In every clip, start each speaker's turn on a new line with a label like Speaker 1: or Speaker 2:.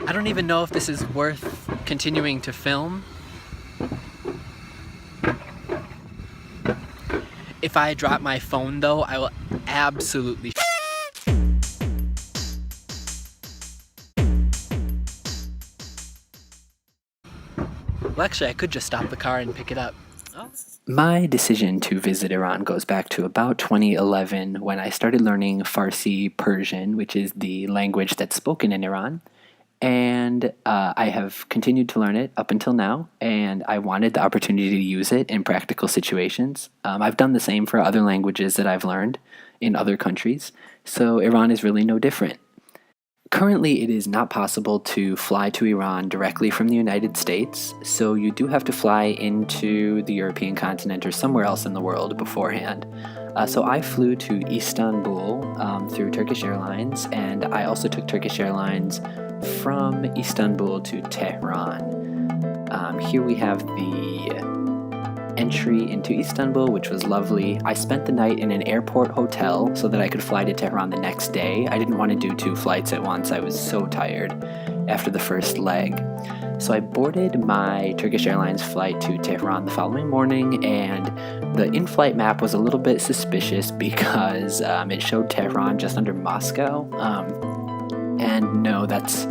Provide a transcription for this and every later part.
Speaker 1: I don't even know if this is worth continuing to film. If I drop my phone though, I will absolutely Well, actually, I could just stop the car and pick it up. Oh. My decision to visit Iran goes back to about 2011 when I started learning Farsi Persian, which is the language that's spoken in Iran. And I have continued to learn it up until now, and I wanted the opportunity to use it in practical situations. I've done the same for other languages that I've learned in other countries, so Iran is really no different. Currently, it is not possible to fly to Iran directly from the United States, so you do have to fly into the European continent or somewhere else in the world beforehand. So I flew to Istanbul through Turkish Airlines, and I also took Turkish Airlines from Istanbul to Tehran. Here we have the entry into Istanbul, which was lovely. I spent the night in an airport hotel so that I could fly to Tehran the next day. I didn't want to do 2 flights at once. I was so tired after the first leg. So I boarded my Turkish Airlines flight to Tehran the following morning, and the in-flight map was a little bit suspicious because it showed Tehran just under Moscow. And no, that's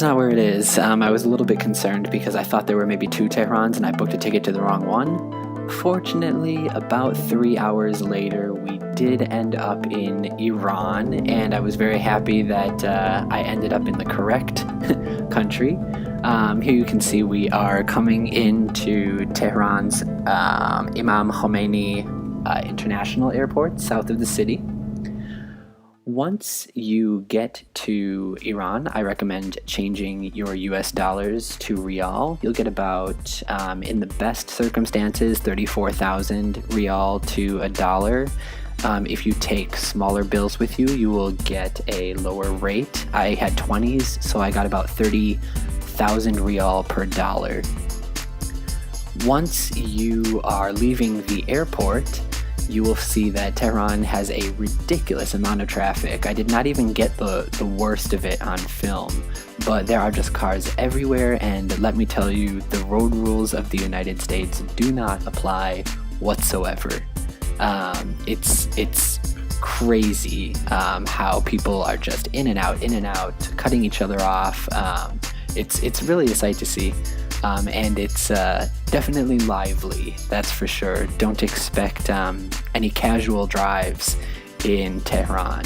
Speaker 1: not where it is. I was a little bit concerned because I thought there were maybe 2 Tehrans and I booked a ticket to the wrong one. Fortunately, about 3 hours later, we did end up in Iran, and I was very happy that I ended up in the correct country. Here you can see we are coming into Tehran's Imam Khomeini International Airport, south of the city. Once you get to Iran, I recommend changing your US dollars to rial. You'll get about, in the best circumstances, 34,000 rial to a dollar. If you take smaller bills with you, you will get a lower rate. I had 20s, so I got about 30,000 rial per dollar. Once you are leaving the airport, you will see that Tehran has a ridiculous amount of traffic. I did not even get the worst of it on film, but there are just cars everywhere, and let me tell you, the road rules of the United States do not apply whatsoever. It's crazy how people are just in and out, cutting each other off. It's really a sight to see. And it's definitely lively, that's for sure. Don't expect any casual drives in Tehran.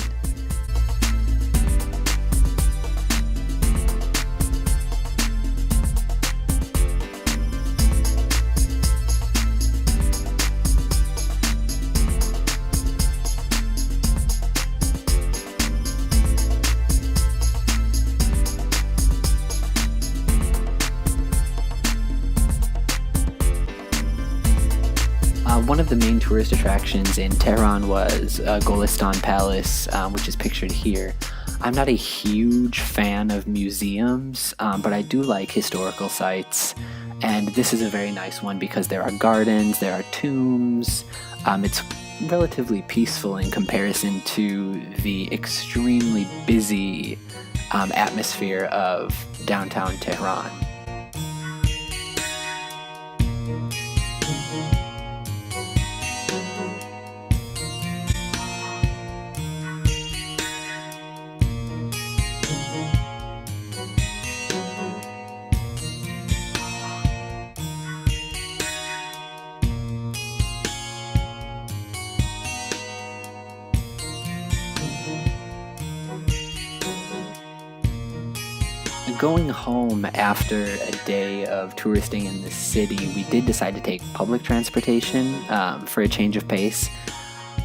Speaker 1: One of the main tourist attractions in Tehran was Golistan Palace, which is pictured here. I'm not a huge fan of museums, but I do like historical sites, and this is a very nice one because there are gardens, there are tombs. It's relatively peaceful in comparison to the extremely busy atmosphere of downtown Tehran. Going home after a day of touristing in the city, we did decide to take public transportation for a change of pace.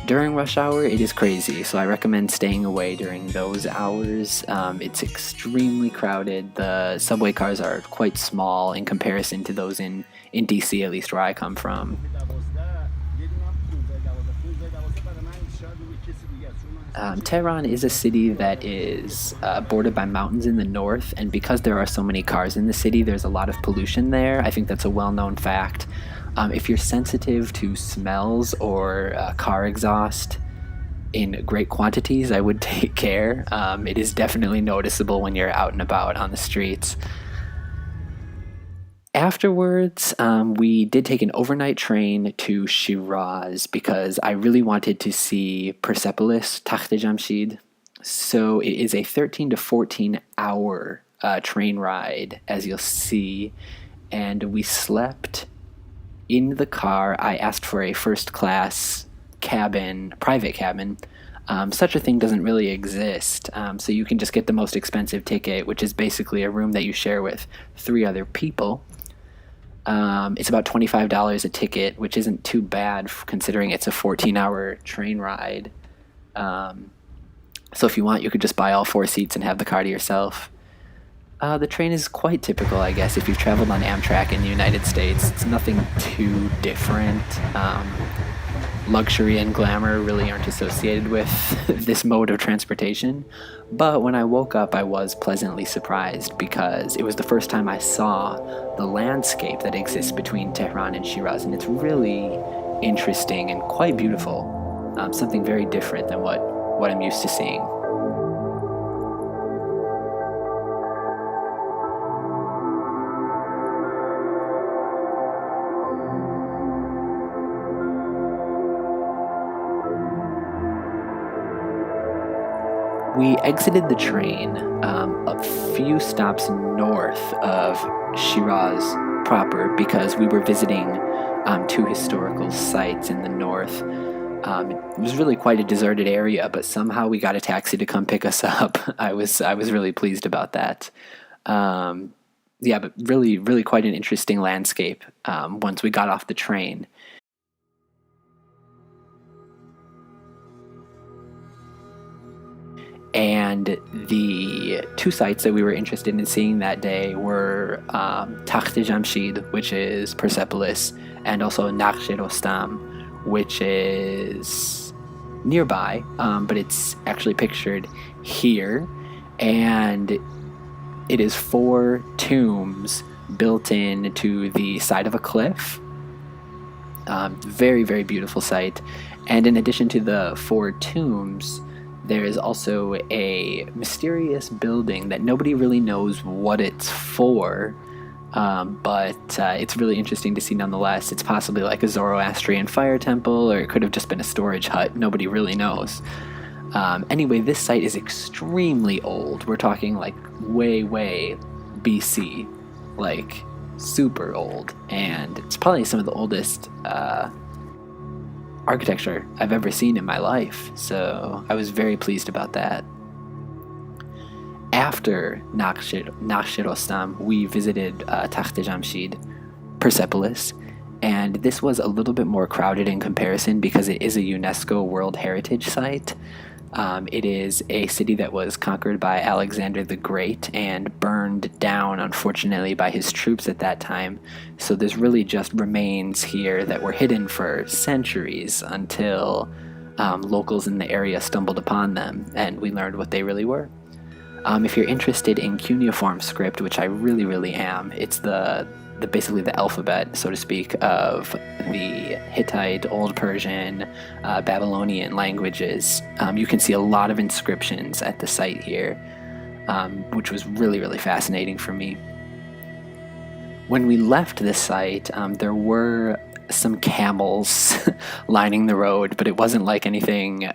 Speaker 1: During rush hour, it is crazy, so I recommend staying away during those hours. It's extremely crowded. The subway cars are quite small in comparison to those in DC, at least where I come from. Tehran is a city that is bordered by mountains in the north, and because there are so many cars in the city, there's a lot of pollution there. I think that's a well-known fact. If you're sensitive to smells or car exhaust, in great quantities, I would take care. It is definitely noticeable when you're out and about on the streets. Afterwards, we did take an overnight train to Shiraz because I really wanted to see Persepolis, Takht Jamshid. So it is a 13 to 14 hour train ride, as you'll see. And we slept in the car. I asked for a first class cabin, private cabin. Such a thing doesn't really exist. So you can just get the most expensive ticket, which is basically a room that you share with 3 other people. It's about $25 a ticket, which isn't too bad considering it's a 14-hour train ride. So if you want, you could just buy all 4 seats and have the car to yourself. The train is quite typical, I guess, if you've traveled on Amtrak in the United States. It's nothing too different. Luxury and glamour really aren't associated with this mode of transportation. But when I woke up, I was pleasantly surprised because it was the first time I saw the landscape that exists between Tehran and Shiraz, and it's really interesting and quite beautiful. Something very different than what I'm used to seeing. We exited the train a few stops north of Shiraz proper because we were visiting 2 historical sites in the north. It was really quite a deserted area, but somehow we got a taxi to come pick us up. I was really pleased about that. But really quite an interesting landscape once we got off the train. And the 2 sites that we were interested in seeing that day were Takht Jamshid, which is Persepolis, and also Nakhsh Rostam, which is nearby, but it's actually pictured here. And it is 4 tombs built into the side of a cliff. Very, very beautiful site. And in addition to the 4 tombs, there is also a mysterious building that nobody really knows what it's for, but it's really interesting to see nonetheless. It's possibly like a Zoroastrian fire temple, or it could have just been a storage hut. Nobody really knows. Anyway, this site is extremely old. We're talking like way BC, like super old, and it's probably some of the oldest architecture I've ever seen in my life, so I was very pleased about that. After Nakhsh Rostam, we visited Takht Jamshid, Persepolis, and this was a little bit more crowded in comparison because it is a UNESCO World Heritage Site. It is a city that was conquered by Alexander the Great and burned down, unfortunately, by his troops at that time. So there's really just remains here that were hidden for centuries until locals in the area stumbled upon them and we learned what they really were. If you're interested in cuneiform script, which I really am, it's basically the alphabet, so to speak, of the Hittite, Old Persian, Babylonian languages. You can see a lot of inscriptions at the site here, which was really fascinating for me. When we left this site, there were some camels lining the road, but it wasn't like anything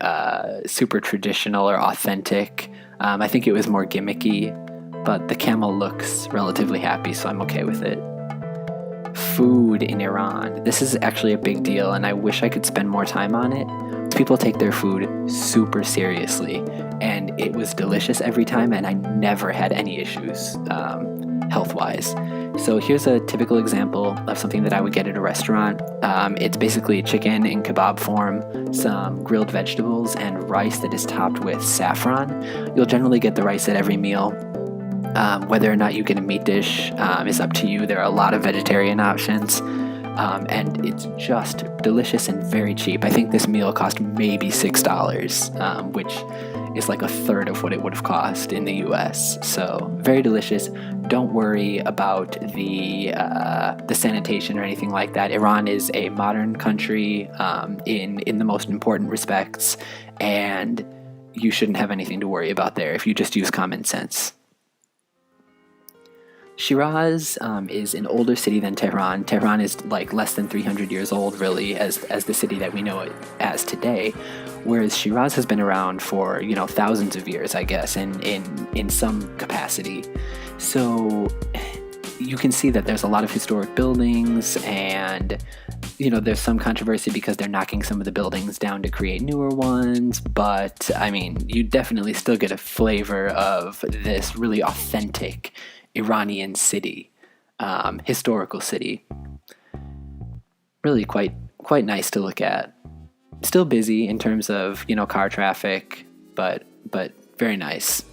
Speaker 1: super traditional or authentic. I think it was more gimmicky, but the camel looks relatively happy, so I'm okay with it. Food in Iran. This is actually a big deal, and I wish I could spend more time on it. People take their food super seriously, and it was delicious every time, and I never had any issues health-wise. So here's a typical example of something that I would get at a restaurant. It's basically chicken in kebab form, some grilled vegetables, and rice that is topped with saffron. You'll generally get the rice at every meal. Whether or not you get a meat dish is up to you. There are a lot of vegetarian options, and it's just delicious and very cheap. I think this meal cost maybe $6, which is like a third of what it would have cost in the US. So very delicious. Don't worry about the sanitation or anything like that. Iran is a modern country in the most important respects, and you shouldn't have anything to worry about there if you just use common sense. Shiraz is an older city than Tehran. Tehran is like less than 300 years old, really, as the city that we know it as today, whereas Shiraz has been around for, thousands of years, I guess, in some capacity. So you can see that there's a lot of historic buildings, and there's some controversy because they're knocking some of the buildings down to create newer ones, but I mean, you definitely still get a flavor of this really authentic Iranian city, historical city. Really quite nice to look at. Still busy in terms of car traffic, but very nice.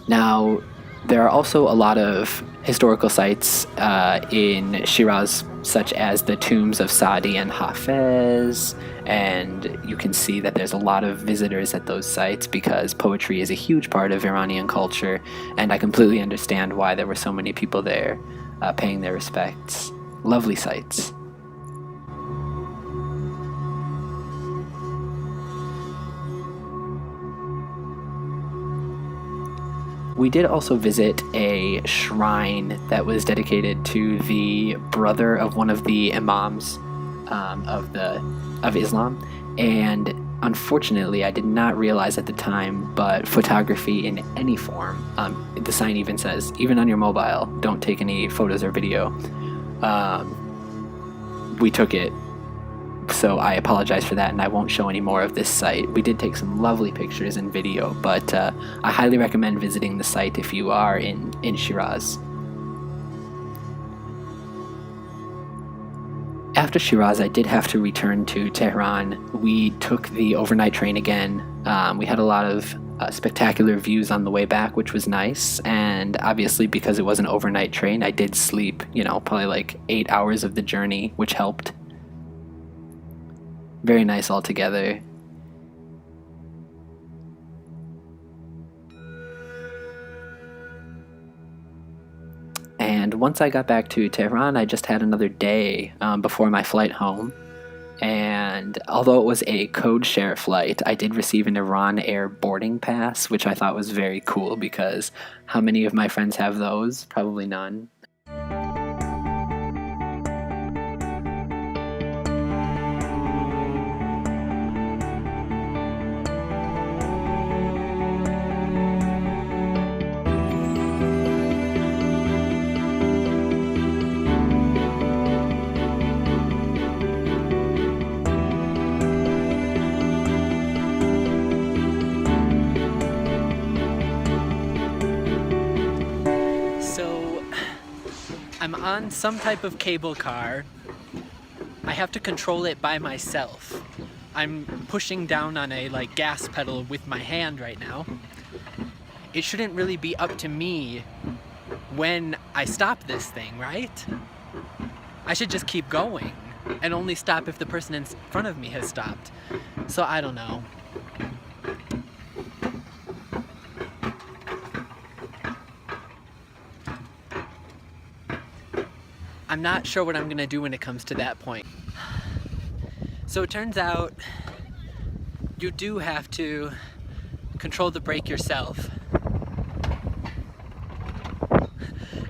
Speaker 1: Now, there are also a lot of historical sites in Shiraz, such as the tombs of Saadi and Hafez, and you can see that there's a lot of visitors at those sites because poetry is a huge part of Iranian culture, and I completely understand why there were so many people there paying their respects. Lovely sights. We did also visit a shrine that was dedicated to the brother of one of the imams of Islam, and unfortunately I did not realize at the time, but photography in any form, the sign even says, even on your mobile, don't take any photos or video. We took it, so I apologize for that, and I won't show any more of this site. We did take some lovely pictures and video, but I highly recommend visiting the site if you are in Shiraz. After Shiraz, I did have to return to Tehran. We took the overnight train again. We had a lot of spectacular views on the way back, which was nice, and obviously because it was an overnight train, I did sleep, probably like 8 hours of the journey, which helped. Very nice altogether. And once I got back to Tehran, I just had another day before my flight home. And although it was a code share flight, I did receive an Iran Air boarding pass, which I thought was very cool because how many of my friends have those? Probably none. I'm on some type of cable car. I have to control it by myself. I'm pushing down on a gas pedal with my hand right now. It shouldn't really be up to me when I stop this thing, right? I should just keep going and only stop if the person in front of me has stopped. So I don't know. I'm not sure what I'm gonna do when it comes to that point. So it turns out you do have to control the brake yourself.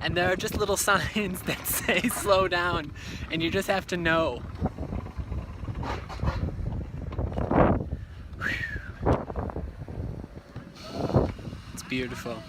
Speaker 1: And there are just little signs that say slow down, and you just have to know. It's beautiful.